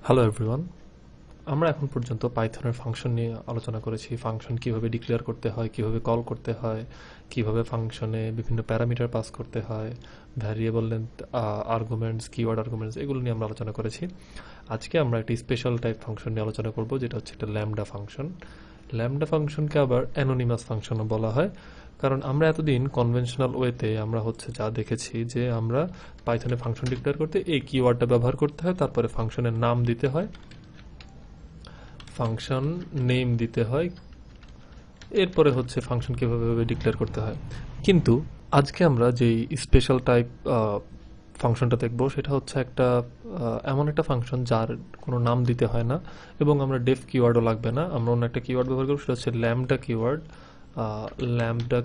Hello everyone, আমরা এখন পর্যন্ত পাইথনের ফাংশন নিয়ে আলোচনা করেছি। ফাংশন কিভাবে ডিক্লেয়ার করতে হয়, কিভাবে কল করতে হয়, কিভাবে ফাংশনে বিভিন্ন প্যারামিটার পাস করতে হয়, variable length, arguments, keyword arguments, এগুলো নিয়ে আমরা আলোচনা করেছি। আজকে আমরা একটি স্পেশাল টাইপ ফাংশন নিয়ে আলোচনা করব, যেটা হচ্ছে একটা ল্যামডা ফাংশন। ল্যামডা ফাংশনকে আবার অ্যানোনিমাস ফাংশনও বলা হয়, কারণ আমরা এতদিন কনভেনশনাল ওয়েতে আমরা হচ্ছে যা দেখেছি যে আমরা পাইথনে ফাংশন ডিক্লেয়ার করতে এই কিওয়ার্ডটা ব্যবহার করতে হয়, তারপরে ফাংশনের নাম দিতে হয়, ফাংশন নেম দিতে হয়, এরপরে হচ্ছে ফাংশন কিভাবে ডিক্লেয়ার করতে হয়। কিন্তু আজকে আমরা যেই স্পেশাল টাইপ ফাংশনটা দেখব, সেটা হচ্ছে একটা এমন একটা ফাংশন যার কোনো নাম দিতে হয় না এবং আমরা ডেফ কিওয়ার্ডও লাগবে না। আমরা অন্য একটা কিওয়ার্ড ব্যবহার করব, সেটা হচ্ছে ল্যামডা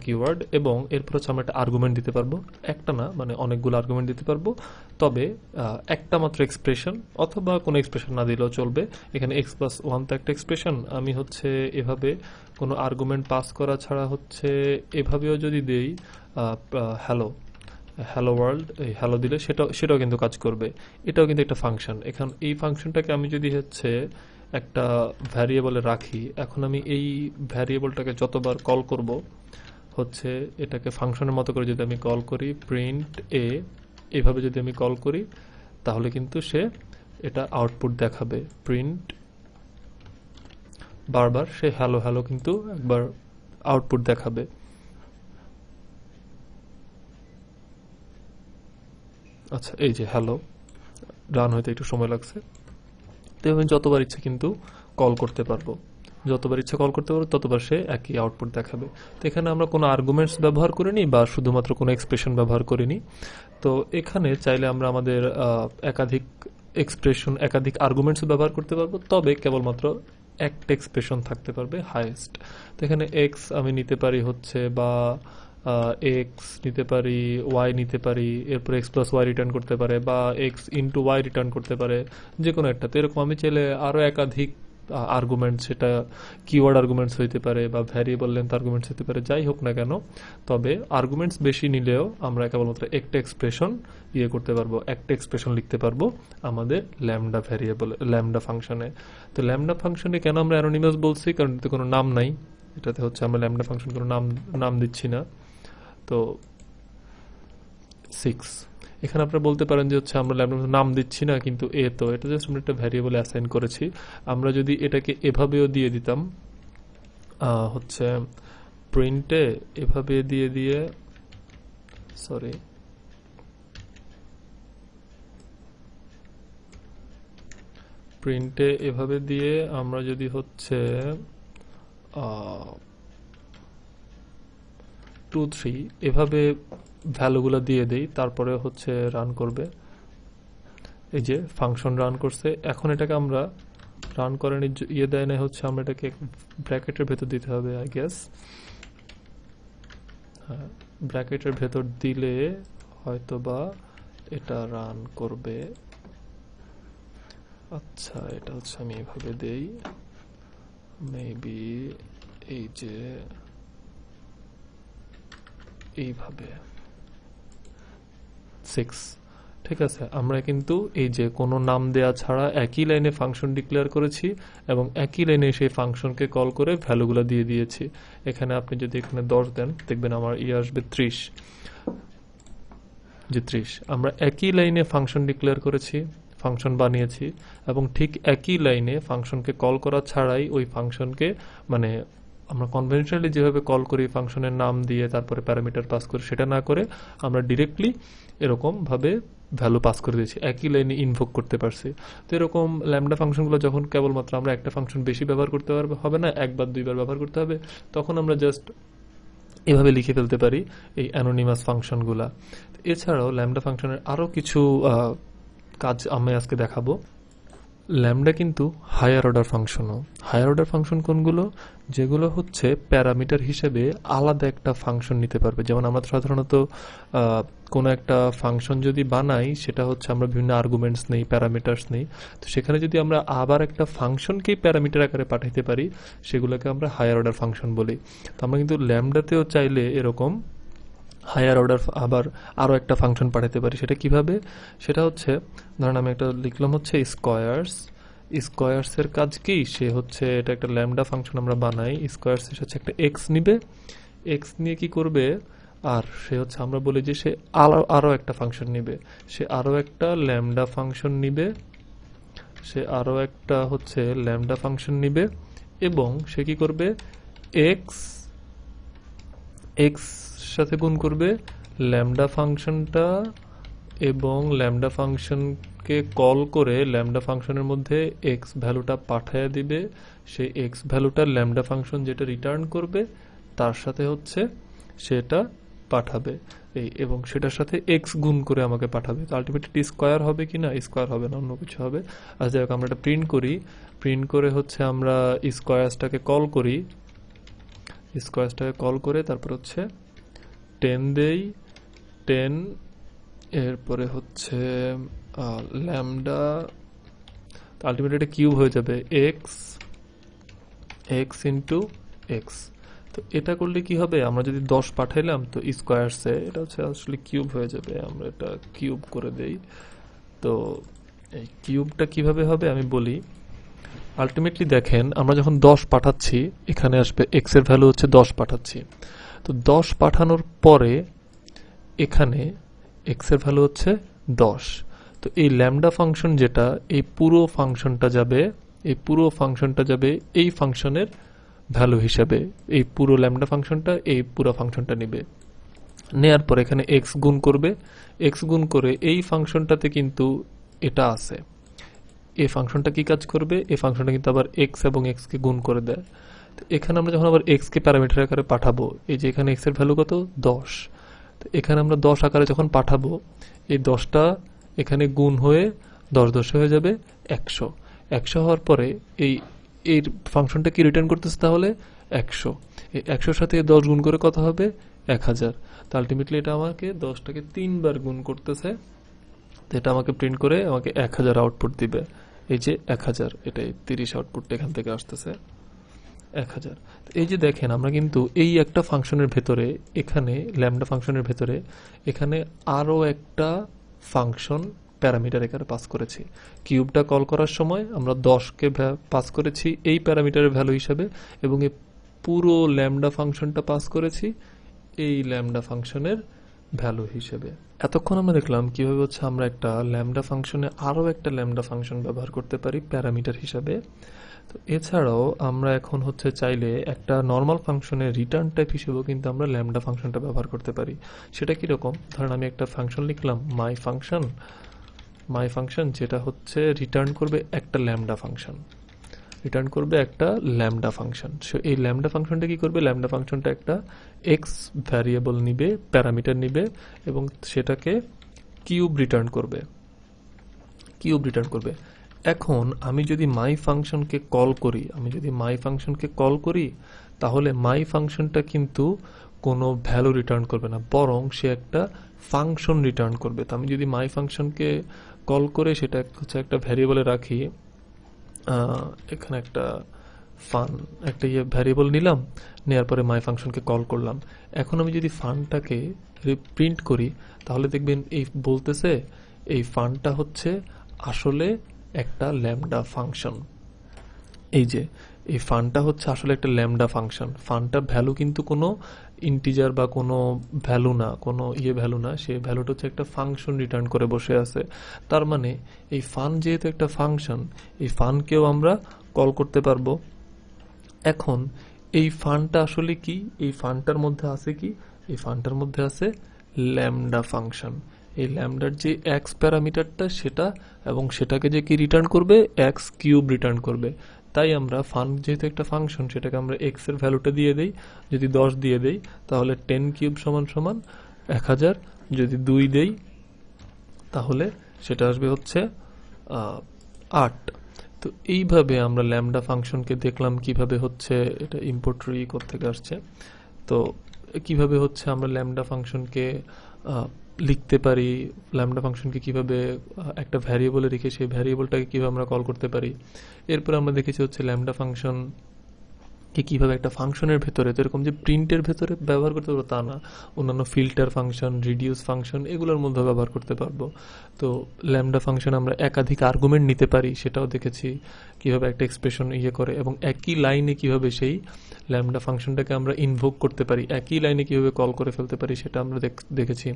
কিওয়ার্ড, এবং এরপর হচ্ছে আমরা একটা আর্গুমেন্ট দিতে পারবো। একটা না, মানে অনেকগুলো আর্গুমেন্ট দিতে পারবো, তবে একটা মাত্র এক্সপ্রেশন অথবা কোনো এক্সপ্রেশন না দিলেও চলবে। এখানে x+1 তো একটা এক্সপ্রেশন, আমি হচ্ছে এভাবে কোনো আর্গুমেন্ট পাস করা ছাড়া হচ্ছে এভাবেও যদি দেই হ্যালো ওয়ার্ল্ড, এই হ্যালো দিলে সেটাও কিন্তু কাজ করবে। এটাও কিন্তু একটা ফাংশন। এখন এই ফাংশনটাকে আমি যদি হচ্ছে একটা ভ্যারিয়েবলে রাখি, এখন আমি এই ভ্যারিয়েবলটাকে যতবার কল করব হচ্ছে এটাকে ফাংশনের মতো করে যদি আমি কল করি, প্রিন্ট এ, এভাবে যদি আমি কল করি, তাহলে কিন্তু সে এটা আউটপুট দেখাবে। প্রিন্ট বারবার সে হ্যালো হ্যালো কিন্তু একবার আউটপুট দেখাবে। আচ্ছা, এই যে হ্যালো রান হইতে একটু সময় লাগছে। তো আমি যতবার ইচ্ছে কিন্তু কল করতে পারবো, ততবার সে একই আউটপুট দেখাবে। তো এখানে আমরা কোনো আর্গুমেন্টস ব্যবহার করিনি বা শুধুমাত্র কোনো এক্সপ্রেশন ব্যবহার করিনি। তো এখানে চাইলে আমরা আমাদের একাধিক এক্সপ্রেশন, একাধিক আর্গুমেন্টস ব্যবহার করতে পারবো, তবে কেবলমাত্র একটা এক্সপ্রেশন থাকতে পারবে হাইয়েস্ট। তো এখানে এক্স আমি নিতে পারি হচ্ছে, বা এক্স নিতে পারি, ওয়াই নিতে পারি, এরপর x+y রিটার্ন করতে পারে, বা x*y রিটার্ন করতে পারে, যে কোনো একটা। তো এরকম আমি চাইলে আরও একাধিক আর্গুমেন্টস, সেটা কিওয়ার্ড আর্গুমেন্টস হইতে পারে বা ভ্যারিয়েবল লেন্থ আর্গুমেন্টস হতে পারে, যাই হোক না কেন, তবে আর্গুমেন্টস বেশি নিলেও আমরা কেবলমাত্র একটা এক্সপ্রেশন করতে পারবো, একটা এক্সপ্রেশন লিখতে পারবো আমাদের ল্যামডা ফাংশনে। তো ল্যামডা ফাংশনে কেন আমরা অ্যানোনিমাস বলছি? কারণ এতে কোনো নাম নাই। এটাতে হচ্ছে আমরা ল্যামডা ফাংশন কোনো নাম দিচ্ছি না। তো 6, এখানে আপনারা বলতে পারেন যে হচ্ছে আমরা ল্যামডা নাম দিচ্ছি না, কিন্তু তো এটা জাস্ট আমরা একটা ভ্যারিয়েবলে অ্যাসাইন করেছি। আমরা যদি এটাকে এভাবেও দিয়ে দিতাম, হচ্ছে প্রিন্টে এভাবে দিয়ে সরি প্রিন্টে এভাবে দিয়ে আমরা যদি হচ্ছে 2, 3 এভাবে ভ্যালুগুলো দিয়ে দেই, তারপরে হচ্ছে রান করবে। এই যে ফাংশন রান করছে। এখন এটাকে আমরা রান করেনি, দেয় না হচ্ছে, আমরা এটাকে ব্র্যাকেটের ভেতর দিতে হবে আই গেস। হ্যাঁ, ব্র্যাকেটের ভেতর দিলে হয়তো বা এটা রান করবে। আচ্ছা, এটা হচ্ছে আমি এভাবে দেই, মেবি এই যে এইভাবে 6। ঠিক আছে, আমরা কিন্তু এই যে কোনো নাম দেয়া ছাড়া একই লাইনে ফাংশন ডিক্লেয়ার করেছি এবং একই লাইনে সেই ফাংশনকে কল করে ভ্যালুগুলো দিয়ে দিয়েছি। এখানে আপনি যদি এখানে 10 দেন, দেখবেন আমার আসবে 30। যে 30, আমরা একই লাইনে ফাংশন ডিক্লেয়ার করেছি, ফাংশন বানিয়েছি, এবং ঠিক একই লাইনে ফাংশনকে কল করা ছাড়াই ওই ফাংশনকে, মানে আমরা কনভেনশনালি যেভাবে কল করি ফাংশনের নাম দিয়ে তারপরে প্যারামিটার পাস করি, সেটা না করে আমরা ডিরেক্টলি এরকমভাবে ভ্যালু পাস করে দিয়েছি, একই লাইনে ইনভোক করতে পারছি। তো এরকম ল্যামডা ফাংশনগুলো যখন কেবলমাত্র আমরা একটা ফাংশন বেশি ব্যবহার করতে হবে না, একবার দুইবার ব্যবহার করতে হবে, তখন আমরা জাস্ট এভাবে লিখে ফেলতে পারি এই অ্যানোনিমাস ফাংশনগুলা। এছাড়াও ল্যামডা ফাংশনের আরও কিছু কাজ আমি আজকে দেখাবো। ল্যামডা কিন্তু হায়ার অর্ডার ফাংশনও। হায়ার অর্ডার ফাংশন কোনগুলো? যেগুলো হচ্ছে প্যারামিটার হিসেবে আলাদা একটা ফাংশন নিতে পারবে। যেমন আমরা সাধারণত কোনো একটা ফাংশন যদি বানাই, সেটা হচ্ছে আমরা বিভিন্ন আর্গুমেন্টস নেই, প্যারামিটার্স নেই। তো সেখানে যদি আমরা আবার একটা ফাংশনকেই প্যারামিটার আকারে পাঠাইতে পারি, সেগুলোকে আমরা হায়ার অর্ডার ফাংশন বলি। তো আমরা কিন্তু ল্যামডাতেও চাইলে এরকম হায়ার অর্ডার আবার আরও একটা ফাংশন পাঠাতে পারি। সেটা কিভাবে? সেটা হচ্ছে, ধরেন আমি একটা লিখলাম হচ্ছে স্কোয়ার্স, স্কোয়ারস এর কাজ কি, সে হচ্ছে এটা একটা ল্যামডা ফাংশন আমরা বানাই, স্কোয়ারস এর হচ্ছে একটা এক্স নিবে, এক্স নিয়ে কি করবে, আর সে হচ্ছে আমরা বলি যে সে আরো একটা ফাংশন নিবে, সে আরো একটা ল্যামডা ফাংশন নিবে, সে আরো একটা হচ্ছে ল্যামডা ফাংশন নিবে, এবং সে কি করবে, এক্স এক্স সাথে গুণ করবে ল্যামডা ফাংশনটা, এবং ল্যামডা ফাংশনকে কল করে ল্যামডা ফাংশনের মধ্যে এক্স ভ্যালুটা পাঠিয়ে দিবে, সেই এক্স ভ্যালুটা ল্যামডা ফাংশন যেটা রিটার্ন করবে তার সাথে হচ্ছে সেটা পাঠাবে, এই এবং সেটার সাথে এক্স গুণ করে আমাকে পাঠাবে। তো আলটিমেটলি স্কোয়ার হবে কি না, স্কোয়ার হবে না, অন্য কিছু হবে। আর যাই হোক আমরা এটা প্রিন্ট করি, প্রিন্ট করে হচ্ছে আমরা স্কোয়ারসটাকে কল করি, স্কোয়ারসটাকে কল করে তারপর হচ্ছে 10 দেই, 10 এরপরে হচ্ছে ল্যামডা, আলটিমেটলি এটা কিউব হয়ে যাবে এক্স এক্স ইন্টু এক্স। তো এটা করলে কি হবে, আমরা যদি 10 পাঠাইলাম তো স্কোয়ারসে এটা হচ্ছে আসলে কিউব হয়ে যাবে, আমরা এটা কিউব করে দেই। তো এই কিউবটা কিভাবে হবে আমি বলি। আলটিমেটলি দেখেন আমরা যখন 10 পাঠাচ্ছি এখানে আসবে এক্স এর ভ্যালু হচ্ছে 10 পাঠাচ্ছি, তো 10 পাঠানোর পরে এখানে এক্স এর ভ্যালু হচ্ছে 10। তো এই ল্যামডা ফাংশন যেটা, এই পুরো ফাংশনটা যাবে, এই পুরো ফাংশনটা যাবে এই ফাংশনের ভ্যালু হিসাবে, এই পুরো ল্যামডা ফাংশনটা এই পুরো ফাংশনটা নেবে, নেয়ার পর এখানে এক্স গুণ করবে, এক্স গুণ করে এই ফাংশনটাতে কিন্তু এটা আছে, এই ফাংশনটা কি কাজ করবে, এই ফাংশনটা কিন্তু আবার এক্স এবং এক্স কে গুণ করে দেয়। তো এখানে আমরা যখন আবার এক্স কে প্যারামিটার আকারে পাঠাবো, এই যে এখানে এক্স এর ভ্যালু কত 10, তো এখানে আমরা 10 আকারে যখন পাঠাবো এই 10টা এখানে গুণ হয়ে 10 10 হয়ে যাবে 100, 100 হওয়ার পরে এই এই ফাংশনটা কি রিটার্ন করতেছে তাহলে 100, এই 100 সাথে 10 গুণ করে কত হবে 1000। তো আলটিমেটলি এটা আমাকে 10টাকে 3 বার গুণ করতেছে, তো এটা আমাকে প্রিন্ট করে আমাকে 1000 আউটপুট দিবে, এই যে 1000, এটাই 30 আউটপুটটা এখান থেকে আসতেছে 1000। এই যে দেখেন আমরা কিন্তু এই একটা ফাংশনের ভেতরে, এখানে ল্যামডা ফাংশনের ভেতরে এখানে আরো একটা ফাংশন প্যারামিটার এখানে পাস করেছি। কিউবটা কল করার সময় আমরা 10কে পাস করেছি এই প্যারামিটারের ভ্যালু হিসাবে, এবং এই পুরো ল্যামডা ফাংশনটা পাস করেছি এই ল্যামডা ফাংশনের ভ্যালু হিসেবে। এতক্ষণ আমরা দেখলাম কিভাবে হচ্ছে আমরা একটা ল্যামডা ফাংশনে আরো একটা ল্যামডা ফাংশন ব্যবহার করতে পারি প্যারামিটার হিসাবে। তো এছাড়াও আমরা এখন হচ্ছে চাইলে একটা নর্মাল ফাংশনের রিটার্ন টাইপ হিসেবেও কিন্তু আমরা ল্যামডা ফাংশনটা ব্যবহার করতে পারি। সেটা কিরকম, ধরেন আমি একটা ফাংশন লিখলাম মাই ফাংশন, যেটা হচ্ছে রিটার্ন করবে একটা ল্যামডা ফাংশন, রিটার্ন করবে একটা ল্যামডা ফাংশন। সো এই ল্যামডা ফাংশনটা কি করবে, ল্যামডা ফাংশনটা একটা এক্স ভ্যারিয়েবল নিবে, প্যারামিটার নিবে, এবং সেটাকে কিউব রিটার্ন করবে। এখন আমি যদি মাই ফাংশনকে কল করি, তাহলে মাই ফাংশনটা কিন্তু কোনো ভ্যালু রিটার্ন করবে না, বরং সে একটা ফাংশন রিটার্ন করবে। তো আমি যদি মাই ফাংশনকে কল করে সেটা হচ্ছে একটা ভ্যারিয়েবলে রাখি, এখানে একটা ভ্যারিয়েবল নিলাম, নেওয়ার পরে মাই ফাংশনকে কল করলাম। এখন আমি যদি ফানটাকে প্রিন্ট করি তাহলে দেখবেন এই বলতেছে এই ফানটা হচ্ছে আসলে একটা ল্যামডা ফাংশন। এই যে এই ফানটা হচ্ছে আসলে একটা ল্যামডা ফাংশন, ফানটার ভ্যালু কিন্তু কোনো ইন্টিজার বা কোনো ভ্যালু না, কোনো ভ্যালু না, সে ভ্যালুটা হচ্ছে একটা ফাংশন রিটার্ন করে বসে আছে। তার মানে এই ফান যেহেতু একটা ফাংশন, এই ফানকেও আমরা কল করতে পারবো। এখন এই ফানটা আসলে কি, এই ফানটার মধ্যে আছে কি, এই ফানটার মধ্যে আছে ল্যামডা ফাংশন। এই ল্যামডার যে এক্স প্যারামিটারটা সেটা, এবং সেটাকে যে কি রিটার্ন করবে, এক্স কিউব রিটার্ন করবে। তাই আমরা ফান যেহেতু একটা ফাংশন, সেটাকে আমরা এক্স এর ভ্যালুটা দিয়ে দেই, যদি 10 দিয়ে দেই তাহলে 10 কিউব সমান 1000, যদি 2 দেই তাহলে সেটা আসবে হচ্ছে 8। তো এইভাবে আমরা ল্যামডা ফাংশনকে দেখলাম কিভাবে হচ্ছে এটা ইম্পোর্ট থেকে আসছে। তো কিভাবে হচ্ছে আমরা ল্যামডা ফাংশনকে লিখতে পারি, ল্যামডা ফাংশনকে কিভাবে একটা ভ্যারিয়েবলে রেখে সেই ভ্যারিয়েবলটাকে কিভাবে আমরা কল করতে পারি। এরপর আমরা দেখেছি হচ্ছে ল্যামডা ফাংশন কিভাবে একটা ফাংশনের ভেতরে, তো এরকম যে প্রিন্টের ভেতরে ব্যবহার করতে পারবো তা না, অন্যান্য ফিল্টার ফাংশন, রিডিউস ফাংশন এগুলোর মধ্যে ব্যবহার করতে পারবো। তো ল্যামডা ফাংশন আমরা একাধিক আর্গুমেন্ট নিতে পারি, সেটাও দেখেছি কিভাবে একটা এক্সপ্রেশন করে, এবং একই লাইনে কিভাবে সেই ল্যামডা ফাংশনটাকে আমরা ইনভোক করতে পারি, একই লাইনে কিভাবে কল করে ফেলতে পারি সেটা আমরা দেখেছি।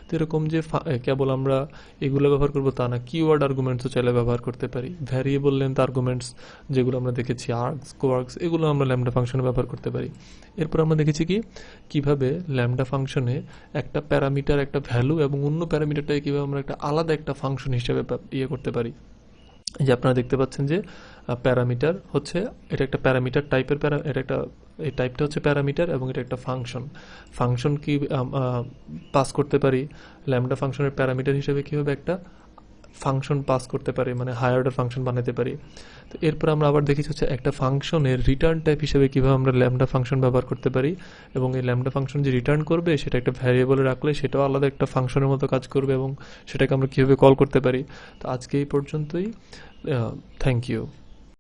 তো এরকম যে কেবল আমরা এগুলো ব্যবহার করবো তা না, কিওয়ার্ড আর্গুমেন্টসও চাইলে ব্যবহার করতে পারি, ভ্যারিয়েবল লেন্থ আর্গুমেন্টস যেগুলো আমরা দেখেছি, আর্কস, কোয়ার্কস, এগুলো আমরা ল্যামডা ফাংশনে ব্যবহার করতে পারি। এরপর আমরা দেখেছি কিভাবে ল্যামডা ফাংশনে একটা প্যারামিটার, একটা ভ্যালু এবং অন্য প্যারামিটারটাকে কিভাবে আমরা একটা আলাদা একটা ফাংশন হিসেবে করতে পারি। এই যে আপনারা দেখতে পাচ্ছেন যে প্যারামিটার হচ্ছে, এটা একটা প্যারামিটার টাইপের এটা একটা, এই টাইপটা হচ্ছে প্যারামিটার এবং এটা একটা ফাংশন। ফাংশন কি পাস করতে পারি ল্যামডা ফাংশনের প্যারামিটার হিসেবে, কিভাবে একটা ফাংশন পাস করতে পারি, মানে হায়ার অর্ডার ফাংশন বানাতে পারি। তো এরপর আমরা আবার দেখেছি হচ্ছে একটা ফাংশনের রিটার্ন টাইপ হিসেবে কিভাবে আমরা ল্যামডা ফাংশন ব্যবহার করতে পারি, এবং এই ল্যামডা ফাংশন যে রিটার্ন করবে সেটা একটা ভ্যারিয়েবলে রাখলে সেটাও আলাদা একটা ফাংশনের মতো কাজ করবে, এবং সেটাকে আমরা কিভাবে কল করতে পারি। তো আজকে এই পর্যন্তই, থ্যাংক ইউ।